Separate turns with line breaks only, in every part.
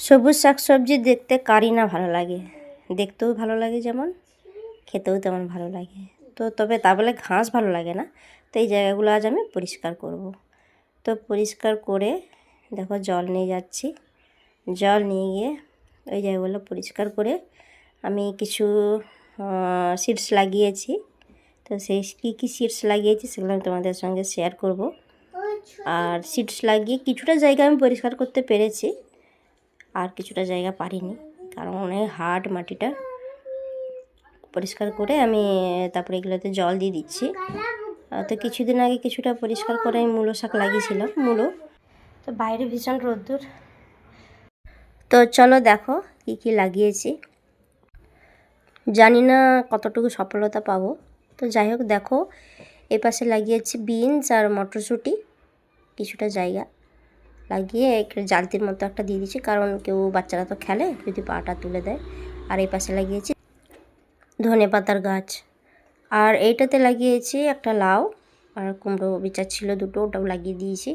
সবুজ শাকসবজি দেখতে কারই না ভালো লাগে, দেখতেও ভালো লাগে যেমন, খেতেও তেমন ভালো লাগে। তো তবে তা বলে ঘাস ভালো লাগে না। তো এই জায়গাগুলো আজ আমি পরিষ্কার করব। তো পরিষ্কার করে দেখো জল নিয়ে যাচ্ছি। জল নিয়ে গিয়ে ওই জায়গাগুলো পরিষ্কার করে আমি কিছু সিডস লাগিয়েছি। তো সেই কী কী সিডস লাগিয়েছি সেগুলো আমি তোমাদের সঙ্গে শেয়ার করব। আর সিডস লাগিয়ে কিছুটা জায়গা আমি পরিষ্কার করতে পেরেছি, আর কিছুটা জায়গা পারিনি, কারণ অনেক হার্ড মাটিটা। পরিষ্কার করে আমি তারপরে এগুলোতে জল দিয়ে দিচ্ছি। তো কিছুদিন আগে কিছুটা পরিষ্কার করে আমি মূলো শাক লাগিয়েছিলাম। মূলো তো বাইরে ভীষণ রোদ্দুর। তো চলো দেখো কী কী লাগিয়েছি। জানি না কতটুকু সফলতা পাবো, তো যাই হোক দেখো এ পাশে লাগিয়েছি বিনস আর মটরশুঁটি। কিছুটা জায়গা লাগিয়ে একটু জালতির মতো একটা দিয়ে দিচ্ছি, কারণ কেউ বাচ্চারা তো খেলে যদি পাটা তুলে দেয়। আর এই পাশে লাগিয়েছি ধনে পাতার গাছ। আর এইটাতে লাগিয়েছি একটা লাউ, আর কুমড়ো বিচা ছিল দুটো, ওটাও লাগিয়ে দিয়েছি।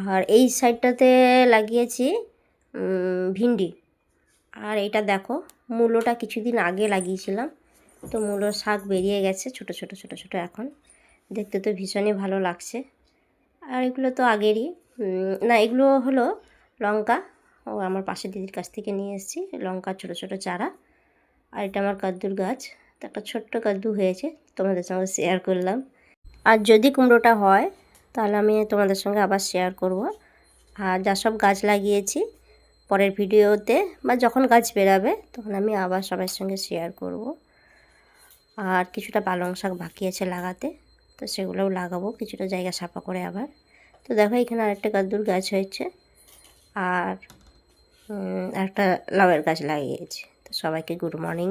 আর এই সাইডটাতে লাগিয়েছি ভিন্ডি। আর এটা দেখো মূলোটা কিছুদিন আগে লাগিয়েছিলাম, তো মূলোর শাক বেরিয়ে গেছে ছোট ছোট ছোট ছোট, এখন দেখতে তো ভীষণই ভালো লাগছে। আর এগুলো তো আগেরই না, এগুলো হলো লঙ্কা, ও আমার পাশের দিদির কাছ থেকে নিয়ে এসেছি লঙ্কা ছোট ছোট চারা। আর এটা আমার কাদ্দুর গাছ, তো একটা ছোট্ট কাদ্দু হয়েছে, তোমাদের সঙ্গে শেয়ার করলাম। আর যদি কুমড়োটা হয় তাহলে আমি তোমাদের সঙ্গে আবার শেয়ার করব। আর যা সব গাছ লাগিয়েছি পরের ভিডিওতে বা যখন গাছ বেরাবে তখন আমি আবার সবার সঙ্গে শেয়ার করব। আর কিছুটা পালং শাক বাকি আছে লাগাতে, তো সেগুলোও লাগাবো কিছুটা জায়গা সাফা করে আবার। তো দেখো এখানে আরেকটা কাদ্দুর গাছ হয়েছে, আর একটা লাউয়ের গাছ লাগিয়েছি। তো সবাইকে গুড মর্নিং।